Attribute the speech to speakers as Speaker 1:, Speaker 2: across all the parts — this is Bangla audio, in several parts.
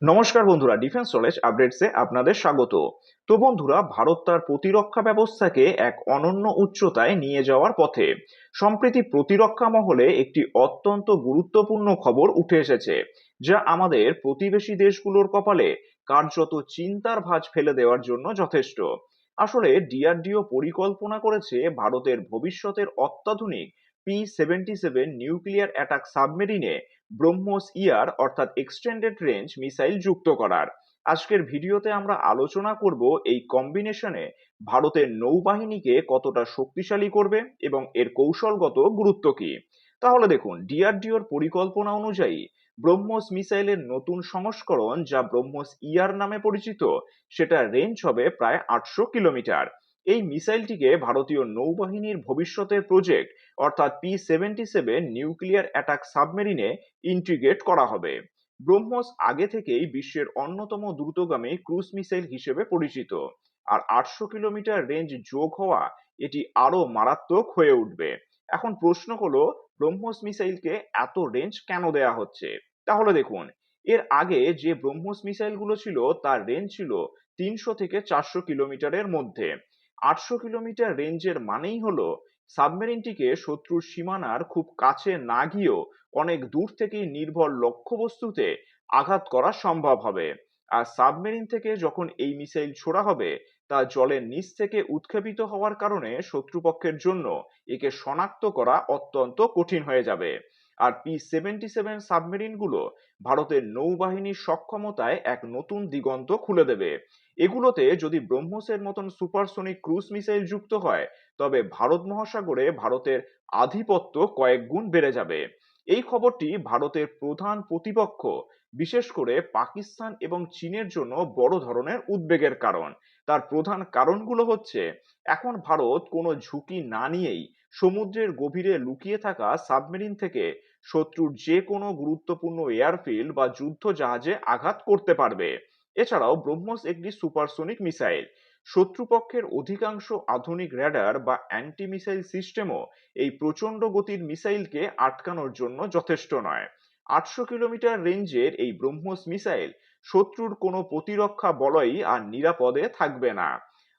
Speaker 1: নমস্কার বন্ধুরা, ডিফেন্স নলেজ আপডেটসে আপনাদের স্বাগত। তো বন্ধুরা, ভারত তার প্রতিরক্ষা ব্যবস্থাকে এক অনন্য উচ্চতায় নিয়ে যাওয়ার পথে। সম্প্রতি প্রতিরক্ষা মহলে একটি অত্যন্ত গুরুত্বপূর্ণ খবর উঠে এসেছে, যা আমাদের প্রতিবেশী দেশগুলোর কপালে কার্যত চিন্তার ভাঁজ ফেলে দেওয়ার জন্য যথেষ্ট। আসলে ডিআরডিও পরিকল্পনা করেছে ভারতের ভবিষ্যতের অত্যাধুনিক P-77 নিউক্লিয়ার অ্যাটাক সাবমেরিনে ব্রহ্মোস ইয়ার অর্থাৎ এক্সটেন্ডেড রেঞ্জ মিসাইল যুক্ত করার। আজকের ভিডিওতে আমরা আলোচনা করব এই কম্বিনেশনে ভারতের নৌবাহিনীকে কতটা শক্তিশালী করবে এবং এর কৌশলগত গুরুত্ব কি। তাহলে দেখুন, ডিআরডিওর পরিকল্পনা অনুযায়ী ব্রহ্মোস মিসাইলের নতুন সংস্করণ, যা ব্রহ্মোস ইয়ার নামে পরিচিত, সেটার রেঞ্জ হবে প্রায় 800 কিলোমিটার। এই মিসাইলটিকে ভারতীয় নৌবাহিনীর ভবিষ্যতের প্রজেক্ট অর্থাৎ P-77 নিউক্লিয়ার অ্যাটাক সাবমেরিনে ইন্টিগ্রেট করা হবে। ব্রহ্মোস আগে থেকেই বিশ্বের অন্যতম দ্রুতগামী ক্রুজ মিসাইল হিসেবে পরিচিত, আর 800 কিলোমিটার রেঞ্জ যোগ হওয়া এটি আরো মারাত্মক হয়ে উঠবে। এখন প্রশ্ন হলো, ব্রহ্মোস মিসাইলকে এত রেঞ্জ কেন দেয়া হচ্ছে? তাহলে দেখুন, এর আগে যে ব্রহ্মোস মিসাইলগুলো ছিল তার রেঞ্জ ছিল 300 থেকে 400 কিলোমিটারের মধ্যে। 800 কিলোমিটার রেঞ্জের মানেই হলো সাবমেরিনটিকে শত্রুর সীমানার খুব কাছে না গিয়েও অনেক দূর থেকেই নির্ভর লক্ষ্যবস্তুতে আঘাত করা সম্ভব হবে। আর সাবমেরিন থেকে যখন এই মিসাইল ছোড়া হবে, তা জলের নিচ থেকে উৎক্ষেপিত হওয়ার কারণে শত্রুপক্ষের জন্য একে শনাক্ত করা অত্যন্ত কঠিন হয়ে যাবে। আর P-77 সাবমেরিনগুলো ভারতের নৌবাহিনীর সক্ষমতায় এক নতুন দিগন্ত খুলে দেবে। এগুলোতে যদি ব্রহ্মসের মতন সুপারসনিক ক্রুজ মিসাইল যুক্ত হয়, তবে ভারত মহাসাগরে ভারতের আধিপত্য কয়েক গুণ বেড়ে যাবে। এই খবরটি ভারতের প্রধান প্রতিপক্ষ, বিশেষ করে পাকিস্তান এবং চীনের জন্য বড় ধরনের উদ্বেগের কারণ। তার প্রধান কারণগুলো হচ্ছে, এখন ভারত কোনো ঝুঁকি না নিয়েই সমুদ্রের গভীরে লুকিয়ে থাকা সাবমেরিন থেকে শত্রুর যে কোনো গুরুত্বপূর্ণ এয়ারফিল্ড বা যুদ্ধ জাহাজে আঘাত করতে পারবে। এছাড়াও ব্রহ্মস একটি সুপারসনিক মিসাইল। শত্রুপক্ষের অধিকাংশ আধুনিক র্যাডার বা অ্যান্টি মিসাইল সিস্টেমও এই প্রচন্ড গতির মিসাইলকে আটকানোর জন্য যথেষ্ট নয়। 800 কিলোমিটার রেঞ্জের এই ব্রহ্মস মিসাইল শত্রুর কোনো প্রতিরক্ষা বলয়ই আর নিরাপদে থাকবে না।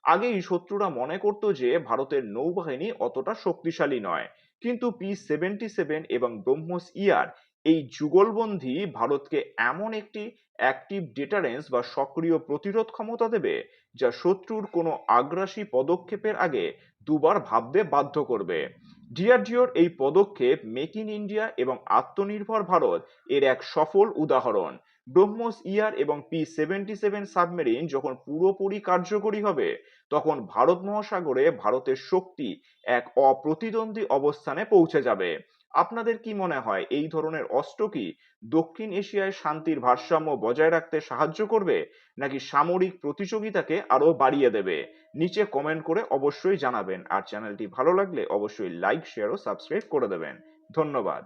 Speaker 1: আগেই শত্রুরা মনে করত যে ভারতের নৌবাহিনী অতটা শক্তিশালী নয়, কিন্তু P-77 এবং ব্রহ্মস ইয়ার এই যুগলবন্দী ভারতকে এমন একটি অ্যাক্টিভ ডিটারেন্স বা সক্রিয় প্রতিরোধ ক্ষমতা দেবে, যা শত্রুর কোনো আগ্রাসী পদক্ষেপের আগে দুবার ভাবতে বাধ্য করবে। ডিআরডিওর এই পদক্ষেপ মেক ইন ইন্ডিয়া এবং আত্মনির্ভর ভারত এর এক সফল উদাহরণ। ব্রহ্মোস ইয়ার এবং P-77 সাবমেরিন যখন পুরোপুরি কার্যকরী হবে, তখন ভারত মহাসাগরে ভারতের শক্তি এক অপ্রতিদ্বন্দ্বী অবস্থানে পৌঁছে যাবে। আপনাদের কি মনে হয়, এই ধরনের অস্ত্র কি দক্ষিণ এশিয়ায় শান্তির ভারসাম্য বজায় রাখতে সাহায্য করবে, নাকি সামরিক প্রতিযোগিতাকে আরো বাড়িয়ে দেবে? নিচে কমেন্ট করে অবশ্যই জানাবেন, আর চ্যানেলটি ভালো লাগলে অবশ্যই লাইক, শেয়ার ও সাবস্ক্রাইব করে দেবেন। ধন্যবাদ।